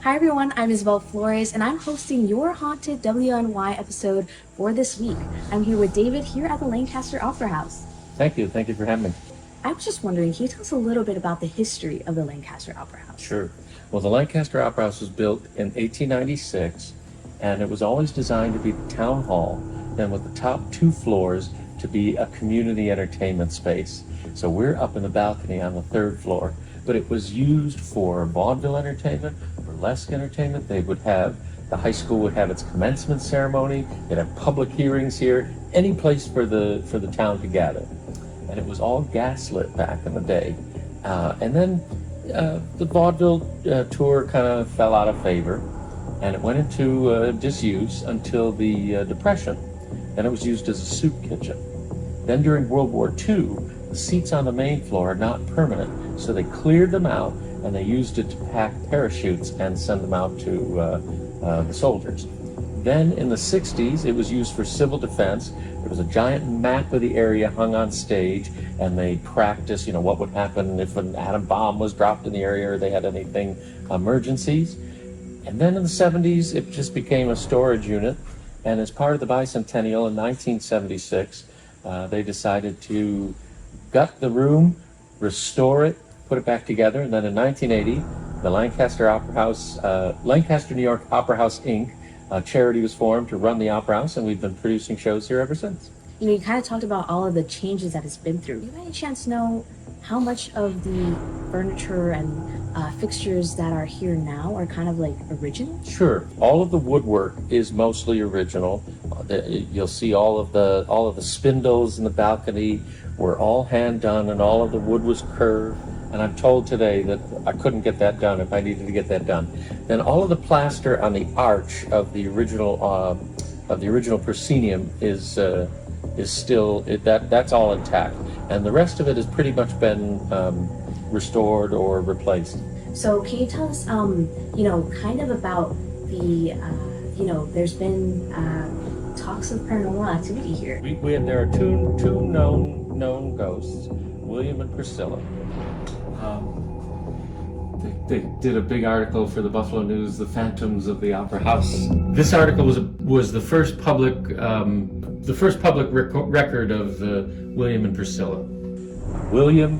Hi everyone, I'm Isabel Flores and I'm hosting your Haunted WNY episode for this week. I'm here with David here at the Lancaster Opera House. Thank you for having me. I was just wondering, can you tell us a little bit about the history of the Lancaster Opera House? Sure. Well, the Lancaster Opera House was built in 1896, and it was always designed to be the town hall, then with the top 2 floors to be a community entertainment space. So we're up in the balcony on the 3rd floor, but it was used for vaudeville entertainment, burlesque entertainment. The high school would have its commencement ceremony. They'd have public hearings here, any place for the town to gather. And it was all gaslit back in the day. And then the vaudeville tour kind of fell out of favor, and it went into disuse until the Depression. Then it was used as a soup kitchen. Then during World War II, the seats on the main floor are not permanent, so they cleared them out and they used it to pack parachutes and send them out to the soldiers. Then in the 60s, it was used for civil defense. There was a giant map of the area hung on stage, and they practiced, what would happen if an atom bomb was dropped in the area or they had anything, emergencies. And then in the 70s, it just became a storage unit. And as part of the bicentennial in 1976, they decided to gut the room, restore it, put it back together. And then in 1980, the Lancaster Opera House, Lancaster, New York Opera House, Inc., a charity was formed to run the Opera House, and we've been producing shows here ever since. You kind of talked about all of the changes that it's been through. Do you by any chance know how much of the furniture and fixtures that are here now are kind of like original? Sure. All of the woodwork is mostly original. You'll see all of the spindles in the balcony were all hand done, and all of the wood was curved. And I'm told today that I couldn't get that done if I needed to get that done. Then all of the plaster on the arch of the original proscenium is still that's all intact, and the rest of it has pretty much been restored or replaced. So can you tell us, kind of about the, there's been talks of paranormal activity here. There are two known ghosts, William and Priscilla. They did a big article for the Buffalo News, "The Phantoms of the Opera House." This article was the first public record of William and Priscilla. William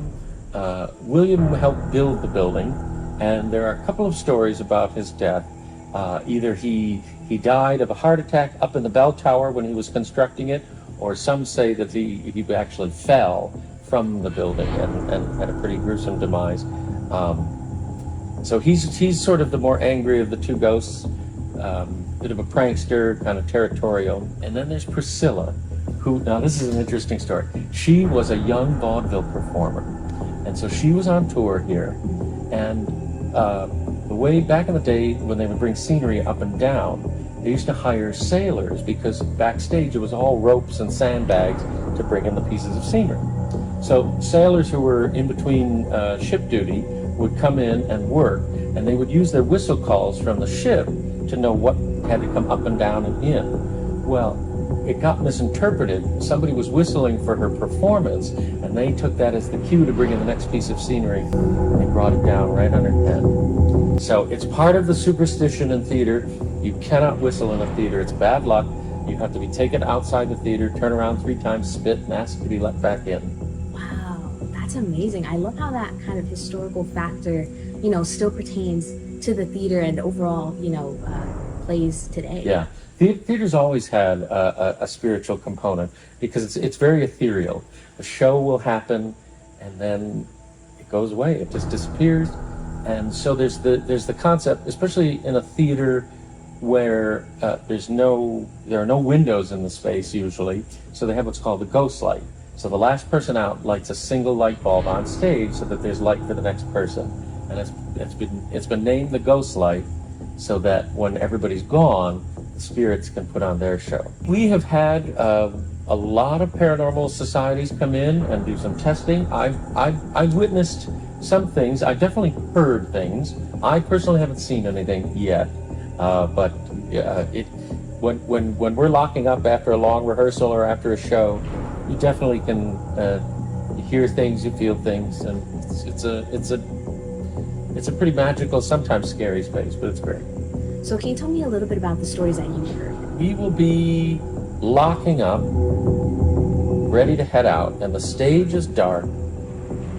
helped build the building, and there are a couple of stories about his death. Either he died of a heart attack up in the bell tower when he was constructing it, or some say that he actually fell from the building and had a pretty gruesome demise. So he's sort of the more angry of the two ghosts, bit of a prankster, kind of territorial. And then there's Priscilla, now this is an interesting story. She was a young vaudeville performer, and so she was on tour here, and the way back in the day when they would bring scenery up and down, they used to hire sailors, because backstage it was all ropes and sandbags to bring in the pieces of scenery. So sailors who were in between ship duty would come in and work, and they would use their whistle calls from the ship to know what had to come up and down and in. Well, it got misinterpreted. Somebody was whistling for her performance, and they took that as the cue to bring in the next piece of scenery. They brought it down right on her head. So it's part of the superstition in theater. You cannot whistle in a theater. It's bad luck. You have to be taken outside the theater, turn around 3 times, spit, and ask to be let back in. That's amazing. I love how that kind of historical factor, still pertains to the theater and overall, plays today. Yeah. Theater's always had a spiritual component, because it's very ethereal. A show will happen, and then it goes away. It just disappears. And so there's the concept, especially in a theater where there are no windows in the space usually, so they have what's called the ghost light. So the last person out lights a single light bulb on stage so that there's light for the next person. And it's been named the ghost light, so that when everybody's gone, the spirits can put on their show. We have had a lot of paranormal societies come in and do some testing. I've witnessed some things. I definitely heard things. I personally haven't seen anything yet, but when we're locking up after a long rehearsal or after a show, you definitely can hear things, you feel things, and it's it's a pretty magical, sometimes scary space, but it's great. So can you tell me a little bit about the stories that you've heard? We will be locking up, ready to head out, and the stage is dark,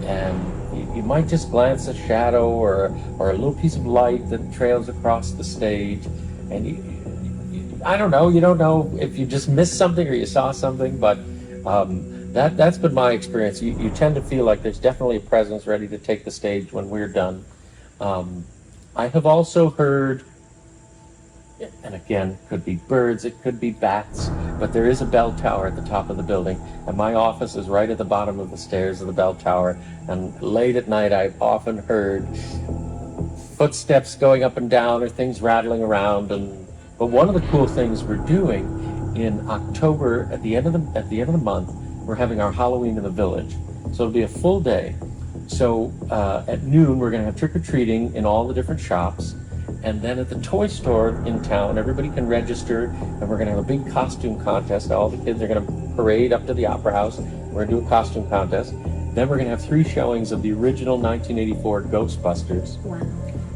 and you might just glance a shadow or a little piece of light that trails across the stage, and I don't know, you don't know if you just missed something or you saw something, but that's been my experience. You tend to feel like there's definitely a presence ready to take the stage when we're done. I have also heard, and again, could be birds, it could be bats, but there is a bell tower at the top of the building, and my office is right at the bottom of the stairs of the bell tower, and late at night I've often heard footsteps going up and down or things rattling around. But one of the cool things we're doing in October, at the end of the month, we're having our Halloween in the village. So it'll be a full day. So at noon, we're going to have trick-or-treating in all the different shops. And then at the toy store in town, everybody can register, and we're going to have a big costume contest. All the kids are going to parade up to the Opera House. We're going to do a costume contest. Then we're going to have 3 showings of the original 1984 Ghostbusters. Wow.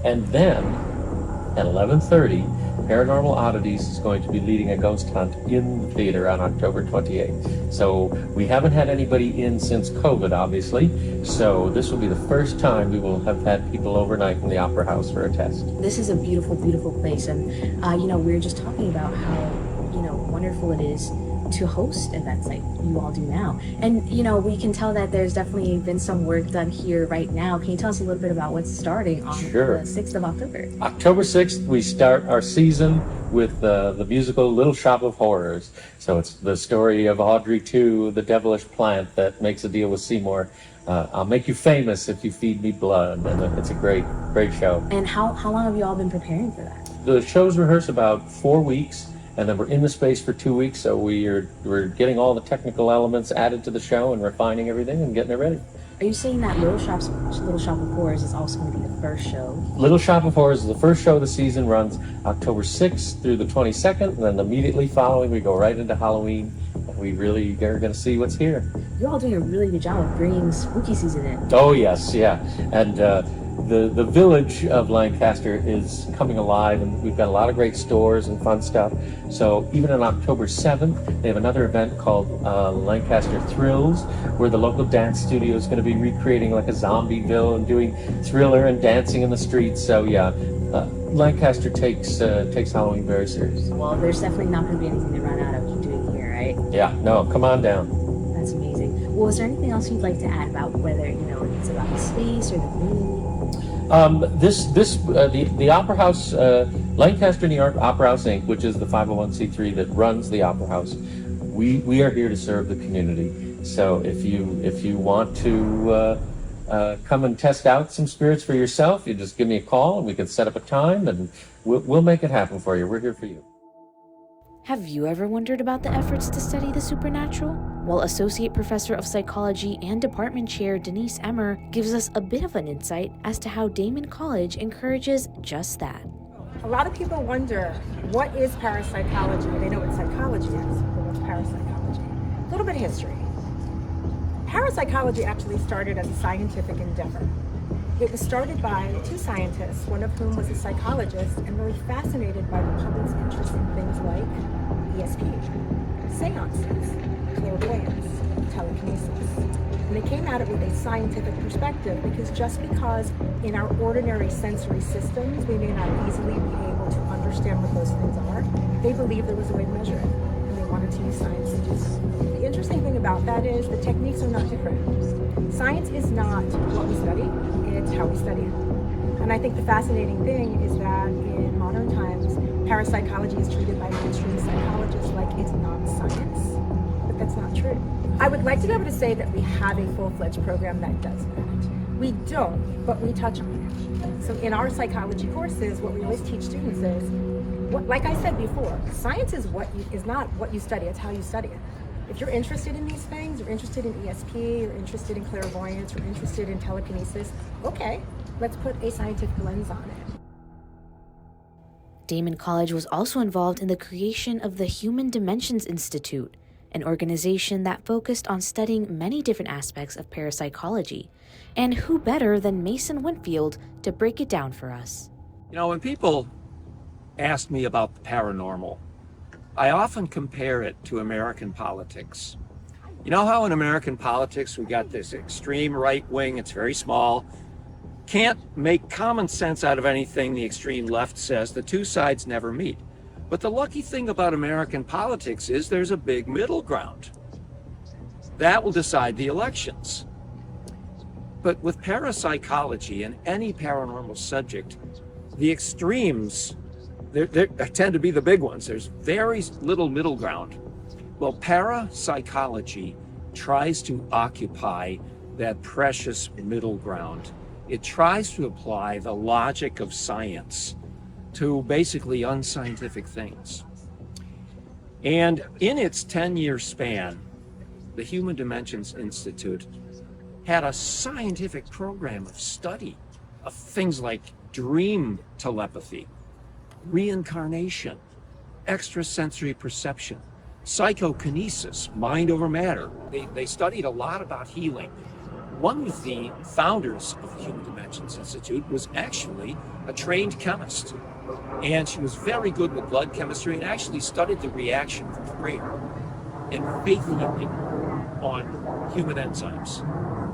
And then at 11:30, Paranormal Oddities is going to be leading a ghost hunt in the theater on October 28th. So we haven't had anybody in since COVID, obviously. So this will be the first time we will have had people overnight in the Opera House for a test. This is a beautiful, beautiful place. And, we were just talking about how, wonderful it is to host events like you all do now. And, we can tell that there's definitely been some work done here right now. Can you tell us a little bit about what's starting on Sure. the 6th of October? October 6th, we start our season with the musical Little Shop of Horrors. So it's the story of Audrey II, the devilish plant that makes a deal with Seymour. I'll make you famous if you feed me blood. And it's a great, great show. And how long have you all been preparing for that? The shows rehearse about 4 weeks, and then we're in the space for 2 weeks. So we're getting all the technical elements added to the show and refining everything and getting it ready. Are you saying that Little Shop of Horrors is also going to be the first show? Little Shop of Horrors is the first show of the season, runs October 6th through the 22nd, and then immediately following we go right into Halloween, and we really are going to see what's here. You're all doing a really good job of bringing spooky season in. Oh yes, yeah, and the village of Lancaster is coming alive, and we've got a lot of great stores and fun stuff. So even on October 7th, they have another event called Lancaster Thrills, where the local dance studio is going to be recreating like a Zombieville and doing thriller and dancing in the streets. So yeah, Lancaster takes Halloween very seriously. Well, there's definitely not going to be anything to run out of doing here, right? Yeah, no, come on down. That's amazing. Well, is there anything else you'd like to add about whether, it's about the space or the community? The Opera House, Lancaster, New York Opera House Inc., which is the 501c3 that runs the Opera House, we are here to serve the community. So if you want to come and test out some spirits for yourself, you just give me a call and we can set up a time and we'll make it happen for you. We're here for you. Have you ever wondered about the efforts to study the supernatural? Well, Associate Professor of Psychology and Department Chair Denise Emmer gives us a bit of an insight as to how Damon College encourages just that. A lot of people wonder, what is parapsychology? They know what psychology is, but what's parapsychology? A little bit of history. Parapsychology actually started as a scientific endeavor. It was started by 2 scientists, one of whom was a psychologist and really fascinated by the public's interest in things like ESP, seances, clairvoyance, telekinesis. And they came at it with a scientific perspective because just because in our ordinary sensory systems we may not easily be able to understand what those things are, they believed there was a way to measure it. And they wanted to use science to do so. The interesting thing about that is the techniques are not different. Science is not what we study, it's how we study it. And I think the fascinating thing is that in modern times, parapsychology is treated by mainstream psychologists like it's not science. But that's not true. I would like to be able to say that we have a full-fledged program that does that. We don't, but we touch on it. So in our psychology courses, what we always teach students is, like I said before, science is not what you study, it's how you study it. If you're interested in these things, you're interested in ESP, you're interested in clairvoyance, you're interested in telekinesis, okay, let's put a scientific lens on it. Damon College was also involved in the creation of the Human Dimensions Institute. an organization that focused on studying many different aspects of parapsychology. And who better than Mason Winfield to break it down for us? You know, when people ask me about the paranormal, I often compare it to American politics. You know how in American politics we got this extreme right wing, it's very small, can't make common sense out of anything the extreme left says, the two sides never meet. But the lucky thing about American politics is there's a big middle ground. That will decide the elections. But with parapsychology and any paranormal subject, the extremes they tend to be the big ones. There's very little middle ground. Well, parapsychology tries to occupy that precious middle ground. It tries to apply the logic of science to basically unscientific things. And in its 10-year span, the Human Dimensions Institute had a scientific program of study of things like dream telepathy, reincarnation, extrasensory perception, psychokinesis, mind over matter. They studied a lot about healing. One of the founders of the Human Dimensions Institute was actually a trained chemist. And she was very good with blood chemistry and actually studied the reaction of prayer and faith healing on human enzymes.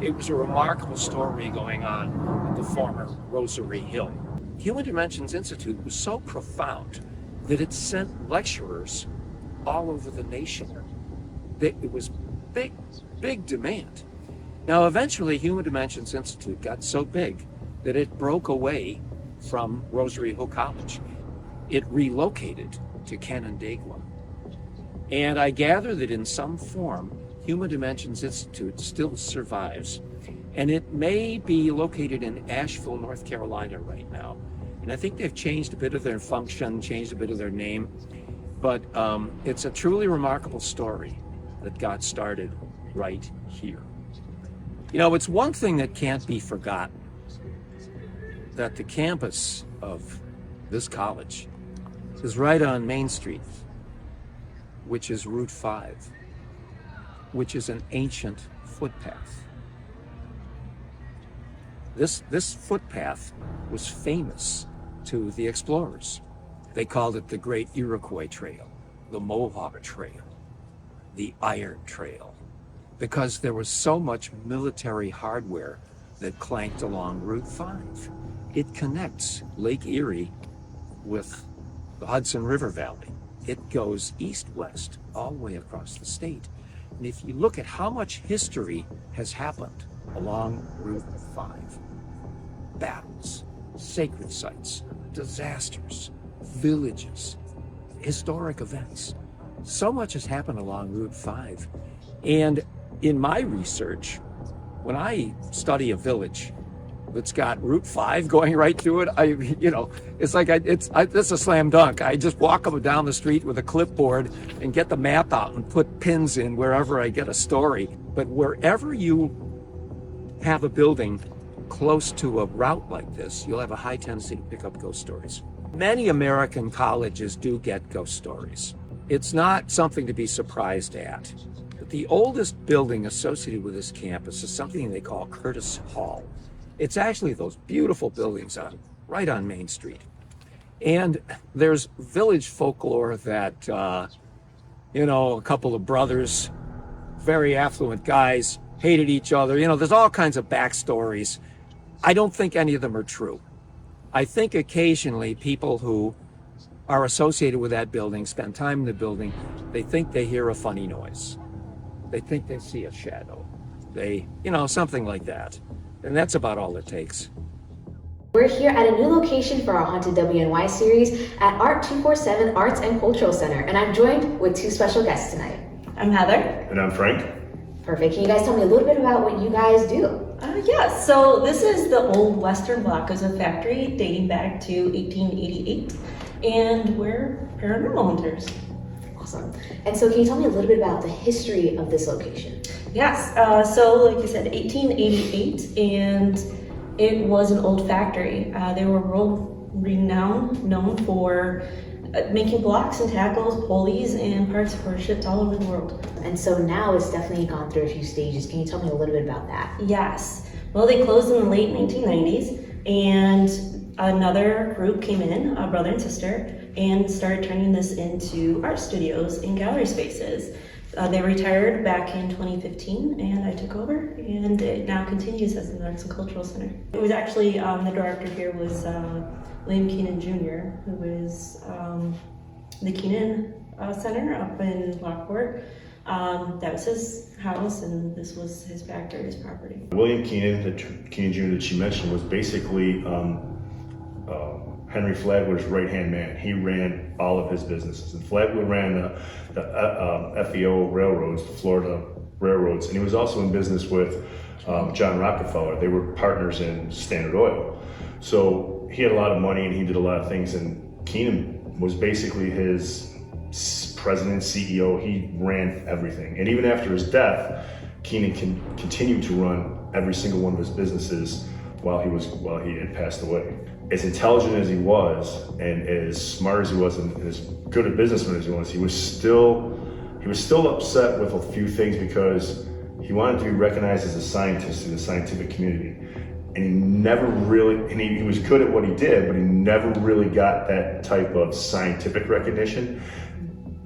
It was a remarkable story going on at the former Rosary Hill. Human Dimensions Institute was so profound that it sent lecturers all over the nation. It was big demand. Now, eventually, Human Dimensions Institute got so big that it broke away from Rosary Hill College. It relocated to Canandaigua. And I gather that in some form, Human Dimensions Institute still survives. And it may be located in Asheville, North Carolina right now. And I think they've changed a bit of their function, changed a bit of their name. But it's a truly remarkable story that got started right here. You know, it's one thing that can't be forgotten, that the campus of this college is right on Main Street, which is Route 5, which is an ancient footpath. This footpath was famous to the explorers. They called it the Great Iroquois Trail, the Mohawk Trail, the Iron Trail, because there was so much military hardware that clanked along Route 5. It connects Lake Erie with the Hudson River Valley. It goes east-west all the way across the state. And if you look at how much history has happened along Route 5, battles, sacred sites, disasters, villages, historic events. So much has happened along Route 5. And in my research, when I study a village that's got Route 5 going right through it, it's like it's a slam dunk. I just walk up and down the street with a clipboard and get the map out and put pins in wherever I get a story. But wherever you have a building close to a route like this, you'll have a high tendency to pick up ghost stories. Many American colleges do get ghost stories. It's not something to be surprised at. But the oldest building associated with this campus is something they call Curtis Hall. It's actually those beautiful buildings right on Main Street. And there's village folklore that, a couple of brothers, very affluent guys, hated each other. There's all kinds of backstories. I don't think any of them are true. I think occasionally people who are associated with that building, spend time in the building, they think they hear a funny noise. They think they see a shadow. Something like that. And that's about all it takes. We're here at a new location for our Haunted WNY series at Art 247 Arts and Cultural Center, and I'm joined with two special guests tonight. I'm Heather. And I'm Frank. Perfect. Can you guys tell me a little bit about what you guys do? Yes, so this is the old Western Block of a factory dating back to 1888, and we're paranormal hunters. Awesome. And so can you tell me a little bit about the history of this location? Yes, so like you said, 1888, and it was an old factory. They were world renowned, known for making blocks and tackles, pulleys, and parts were shipped all over the world. And so now it's definitely gone through a few stages. Can you tell me a little bit about that? Yes. Well, they closed in the late 1990s, and another group came in, a brother and sister, and started turning this into art studios and gallery spaces. They retired back in 2015, and I took over, and it now continues as an arts and cultural center. It was actually, the director here was William Keenan Jr., who is the Keenan Center up in Lockport. That was his house, and this was his factory, his property. William Keenan, Keenan Jr. that she mentioned, was basically Henry Flagler's right-hand man. He ran all of his businesses, and Flagler ran the FEO railroads, the Florida railroads, and he was also in business with John Rockefeller. They were partners in Standard Oil. So he had a lot of money and he did a lot of things, and Keenan was basically his president, CEO. He ran everything. And even after his death, Keenan continued to run every single one of his businesses while he had passed away. As intelligent as he was, and as smart as he was, and as good a businessman as he was still upset with a few things because he wanted to be recognized as a scientist in the scientific community. And he never really, and he was good at what he did, but he never really got that type of scientific recognition.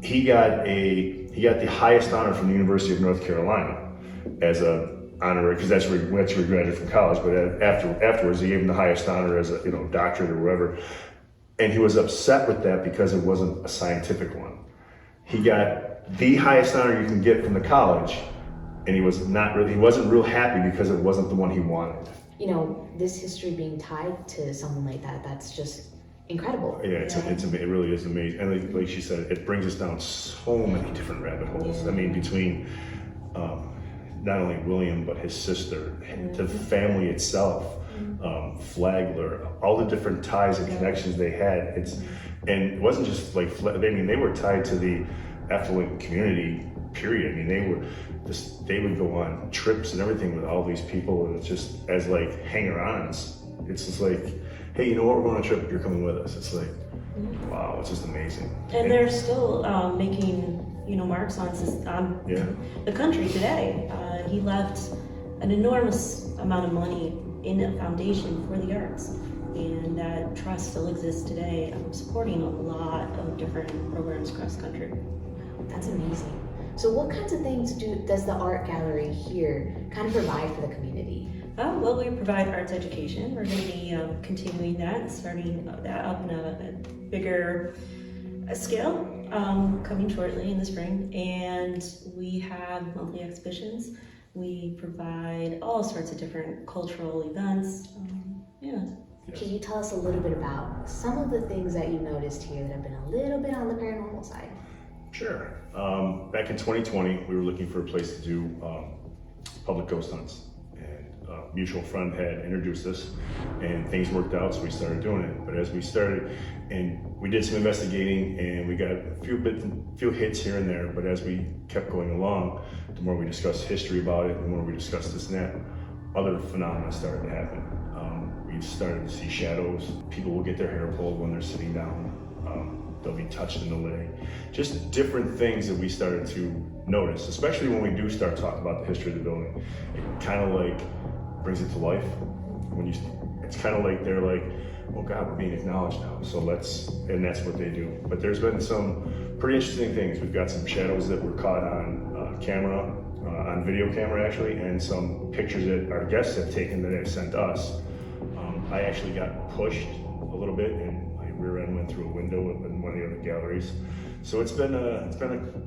He got the highest honor from the University of North Carolina as a honorary, because that's where he graduated from college. But afterwards, they gave him the highest honor as a doctorate or whatever. And he was upset with that because it wasn't a scientific one. He got the highest honor you can get from the college, and he wasn't real happy because it wasn't the one he wanted. You know, this history being tied to someone like that, that's just incredible. Yeah, it really is amazing. And like she said, it brings us down so many different rabbit holes. I mean, between not only William, but his sister, the family itself, Flagler, all the different ties and connections they had. And it wasn't just like, they were tied to the affluent community, period. I mean, they would go on trips and everything with all these people, and it's just as like hanger-ons. It's just like, hey, you know what, we're going on a trip, you're coming with us. It's like, wow, it's just amazing. And they're still making, marks on the country today. He left an enormous amount of money in a foundation for the arts, and that trust still exists today, supporting a lot of different programs across the country. That's amazing. So what kinds of things does the art gallery here kind of provide for the community? Well, we provide arts education. We're going to be continuing that, starting that up in a bigger scale, coming shortly in the spring. And we have monthly exhibitions. We provide all sorts of different cultural events. Can you tell us a little bit about some of the things that you noticed here that have been a little bit on the paranormal side? Sure. Back in 2020, we were looking for a place to do public ghost hunts. And a mutual friend had introduced us, and things worked out, so we started doing it. But as we started, and we did some investigating, and we got a few hits here and there, but as we kept going along, the more we discussed history about it, the more we discussed this and that, other phenomena started to happen. We started to see shadows. People will get their hair pulled when they're sitting down. They'll be touched in the leg. Just different things that we started to notice, especially when we do start talking about the history of the building. It kind of like brings it to life. It's kind of like they're like, oh God, we're being acknowledged now, so and that's what they do. But there's been some pretty interesting things. We've got some shadows that were caught on camera, on video camera actually, and some pictures that our guests have taken that they've sent us. I actually got pushed a little bit, and my rear end went through a window in one of the other galleries. So it's been a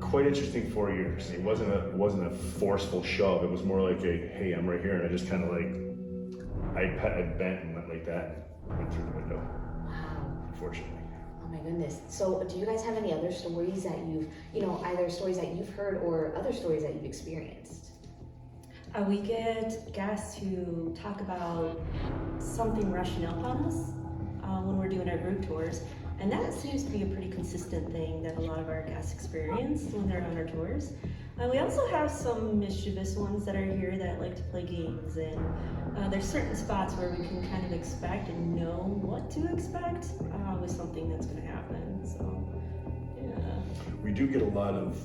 quite interesting 4 years. It wasn't a forceful shove. It was more like a, hey, I'm right here, and I just kind of like, I bent and went like that, went through the window. Wow. Unfortunately. Oh my goodness. So do you guys have any other stories that either stories that you've heard or other stories that you've experienced? We get guests who talk about something rushing up on us when we're doing our group tours. And that seems to be a pretty consistent thing that a lot of our guests experience when they're on our tours. We also have some mischievous ones that are here that like to play games, and there's certain spots where we can kind of expect and know what to expect with something that's going to happen. So, yeah. We do get a lot of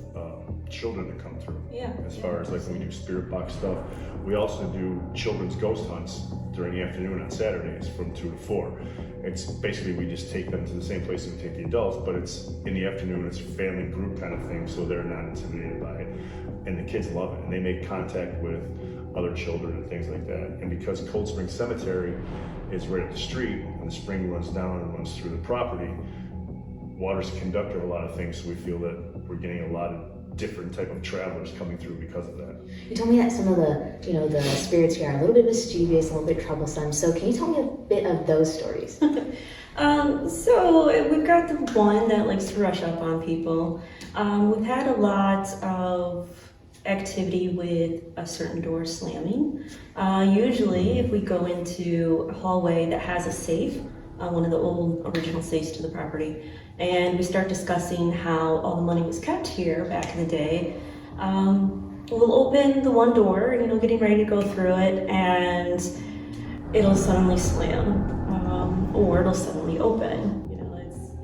children that come through. Yeah. As far as like when we do spirit box stuff, we also do children's ghost hunts during the afternoon on Saturdays from 2 to 4. It's basically we just take them to the same place that we take the adults, but it's in the afternoon. It's a family group kind of thing, so they're not intimidated by it, and the kids love it, and they make contact with other children and things like that. And because Cold Spring Cemetery is right up the street, and the spring runs down and runs through the property, water's a conductor of a lot of things, so we feel that we're getting a lot of different type of travelers coming through because of that. You told me that some of the spirits here are a little bit mischievous, a little bit troublesome. So can you tell me a bit of those stories? So we've got the one that likes to rush up on people. We've had a lot of activity with a certain door slamming. Usually if we go into a hallway that has a safe, one of the old original safes to the property, and we start discussing how all the money was kept here back in the day, we'll open the one door, getting ready to go through it, and it'll suddenly slam, or it'll suddenly open.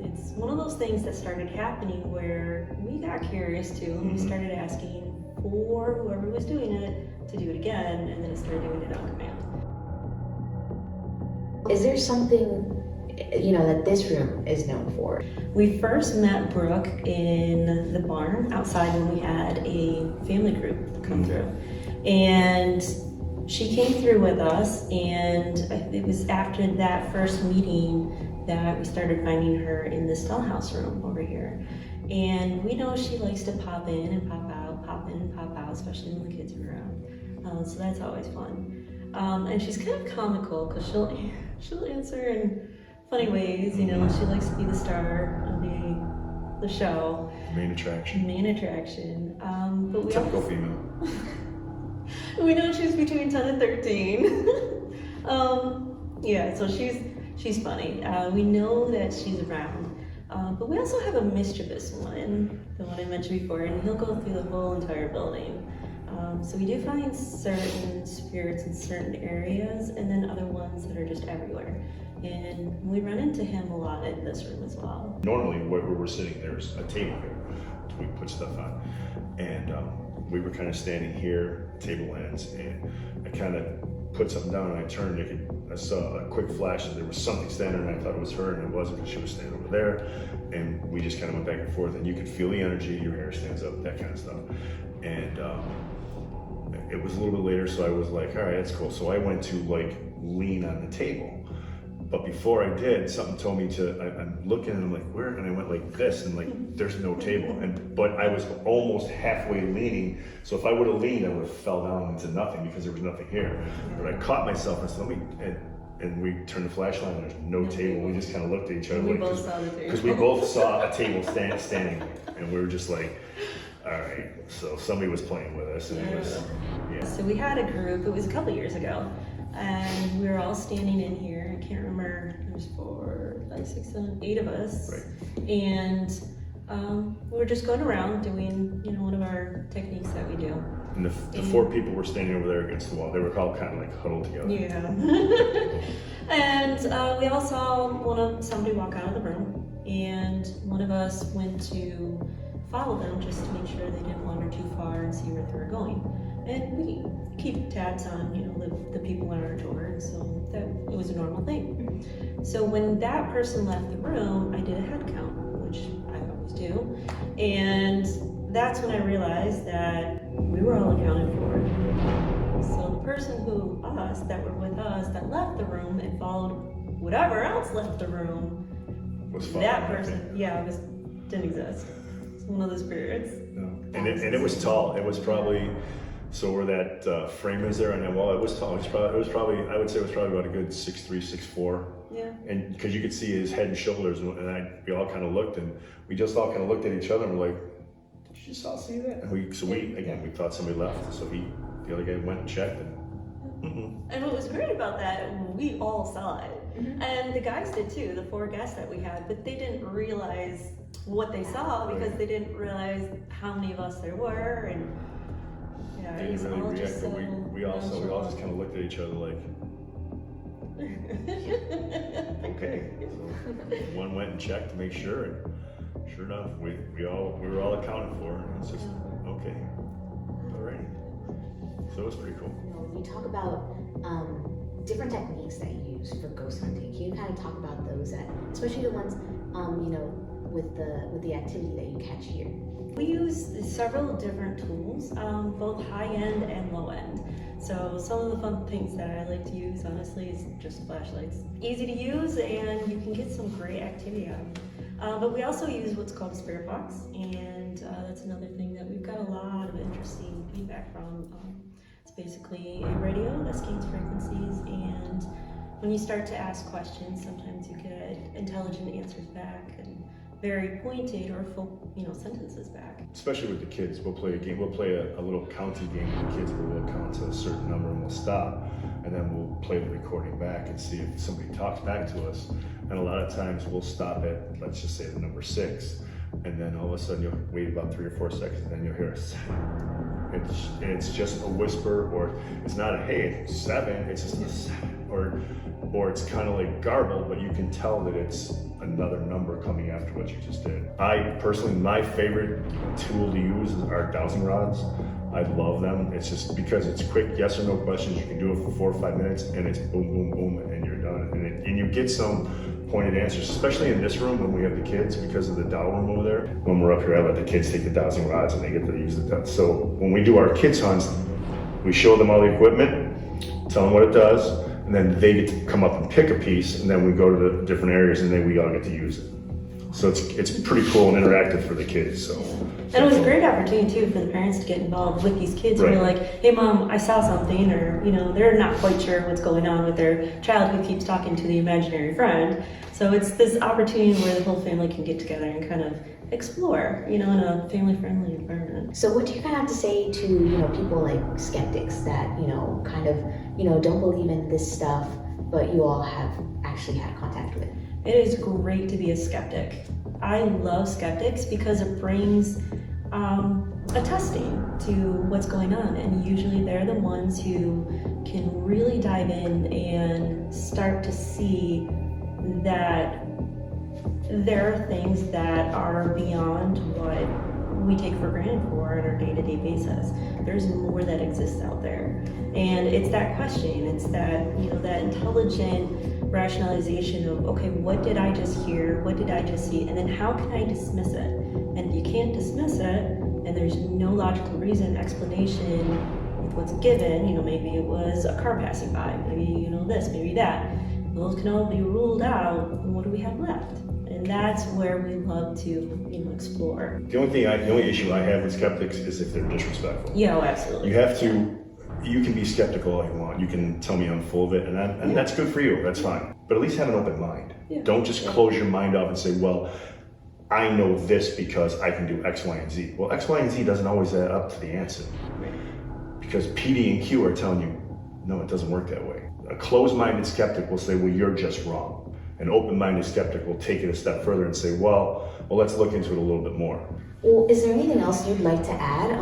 It's one of those things that started happening where we got curious too, and we started asking for whoever was doing it to do it again, and then it started doing it on command. Is there something, that this room is known for? We first met Brooke in the barn outside when we had a family group come through. And she came through with us, and it was after that first meeting that we started finding her in this dollhouse room over here. And we know she likes to pop in and pop out, pop in and pop out, especially when the kids are around. So that's always fun. And she's kind of comical because she'll answer in funny ways, she likes to be the star of the show. Main attraction. But we Typical female. we know she's between 10 and 13. So she's funny. We know that she's around. But we also have a mischievous one, the one I mentioned before, and he'll go through the whole entire building. So we do find certain spirits in certain areas, and then other ones that are just everywhere. And we run into him a lot in this room as well. Normally, where we're sitting, there's a table here we put stuff on, and we were kind of standing here, table ends, and I kind of put something down, and I turned. I saw a quick flash, and there was something standing there, and I thought it was her, and it wasn't, because she was standing over there. And we just kind of went back and forth, and you could feel the energy. Your hair stands up, that kind of stuff. And it was a little bit later, so I was like, all right, that's cool. So I went to lean on the table. But before I did, something told me to, I'm looking and I'm like, where? And I went like this, and there's no table. But I was almost halfway leaning. So if I would have leaned, I would have fell down into nothing because there was nothing here. But I caught myself and said, and we turned the flashlight, and there's no table. We just kind of looked at each other. We both saw the table. Because we both saw a table standing there. And we were just like, all right. So somebody was playing with us, and it was, yeah. So we had a group, it was a couple years ago, and we were all standing in here. I can't remember, there's 4, 5, 6, 7, 8 of us. Right. And we were just going around doing, one of our techniques that we do. And the 4 people were standing over there against the wall. They were all kind of huddled together. Yeah. And we all saw somebody walk out of the room, and one of us went to follow them just to make sure they didn't wander too far and see where they were going. And we keep tabs on, the people on our tour, and so that it was a normal thing. So when that person left the room, I did a head count, which I always do, and that's when I realized that we were all accounted for. So the person that were with us, that left the room and followed whatever else left the room, that person, didn't exist. It's one of the spirits. No. And it was tall. It was probably, so where that frame is there on that wall, it was tall. It was probably, I would say it was probably about a good 6'3", 6'4". Yeah. And because you could see his head and shoulders, and we all kind of looked, and we just all kind of looked at each other and were like, did you just all see that? And we thought somebody left. So the other guy went and checked, and And what was great about that, we all saw it. Mhm. And the guys did too, the 4 guests that we had, but they didn't realize what they saw because they didn't realize how many of us there were. And yeah, They it was didn't really all react, just but so we all just kind of looked at each other like, okay. So one went and checked to make sure, and sure enough, we were all accounted for. And it's just okay, alrighty. So it was pretty cool. You know, you talk about different techniques that you use for ghost hunting. Can you kind of talk about those, especially the ones, you know, with the activity that you catch here? We use several different tools, both high end and low end. So some of the fun things that I like to use, honestly, is just flashlights. Easy to use, and you can get some great activity out of them. But we also use what's called a spirit box, and that's another thing that we've got a lot of interesting feedback from. It's basically a radio that scans frequencies, and when you start to ask questions, sometimes you get intelligent answers back and very pointed or full, you know, sentences back. Especially with the kids, we'll play a game. We'll play a little counting game with the kids where we'll count to a certain number and we'll stop, and then we'll play the recording back and see if somebody talks back to us. And a lot of times we'll stop at, let's just say, the number 6, and then all of a sudden you'll wait about 3 or 4 seconds, and then you'll hear us. It's just a whisper, or it's not a hey, it's 7. It's just a 7, or it's kind of like garbled, but you can tell that it's another number coming after what you just did. I personally, my favorite tool to use is our dowsing rods. I love them. It's just because it's quick, yes or no questions. You can do it for 4 or 5 minutes, and it's boom, boom, boom, and you're done. And you get some pointed answers, especially in this room when we have the kids, because of the dowel room over there. When we're up here, I let the kids take the dowsing rods, and they get to use the. So when we do our kids hunts, we show them all the equipment, tell them what it does, and then they get to come up and pick a piece, and then we go to the different areas, and then we all get to use it. So it's pretty cool and interactive for the kids. So. And it was a great opportunity too for the parents to get involved with these kids who are like, hey mom, I saw something, or you know, they're not quite sure what's going on with their child who keeps talking to the imaginary friend. So it's this opportunity where the whole family can get together and kind of explore, you know, in a family-friendly environment. So what do you kind of have to say to, you know, people like skeptics that, you know, kind of, you know, don't believe in this stuff, but you all have actually had contact with? It is great to be a skeptic. I love skeptics because it brings a testing to what's going on, and usually they're the ones who can really dive in and start to see that there are things that are beyond what we take for granted for on our day-to-day basis. There's more that exists out there, and it's that question, it's that, you know, that intelligent rationalization of, okay, what did I just hear, what did I just see, and then how can I dismiss it? And if you can't dismiss it, and there's no logical reason, explanation with what's given, you know, maybe it was a car passing by, maybe, you know, this, maybe that, those can all be ruled out, and what do we have left? And that's where we love to, you know, explore. The only issue I have with skeptics is if they're disrespectful. Yeah, oh, absolutely. You have to. You can be skeptical all you want. You can tell me I'm full of it, and that's good for you. That's fine. But at least have an open mind. Yeah. Don't just close your mind up and say, well, I know this because I can do X, Y, and Z. Well, X, Y, and Z doesn't always add up to the answer. Because PD and Q are telling you, no, it doesn't work that way. A closed-minded skeptic will say, well, you're just wrong. An open-minded skeptic will take it a step further and say, well, let's look into it a little bit more. Well, is there anything else you'd like to add?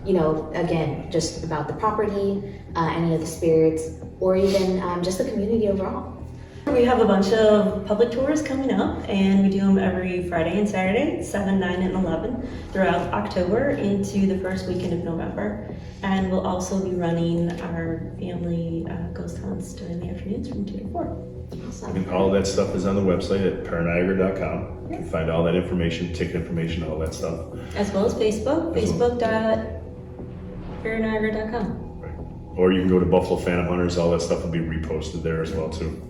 You know, again, just about the property, any of the spirits, or even just the community overall? We have a bunch of public tours coming up, and we do them every Friday and Saturday, 7, 9, and 11, throughout October into the first weekend of November. And we'll also be running our family ghost hunts during the afternoons from 2 to 4. Awesome. And all that stuff is on the website at paraniagara.com. You can find all that information, ticket information, all that stuff. As well as Facebook, facebook.paraniagara.com. Right. Or you can go to Buffalo Phantom Hunters, all that stuff will be reposted there as well too.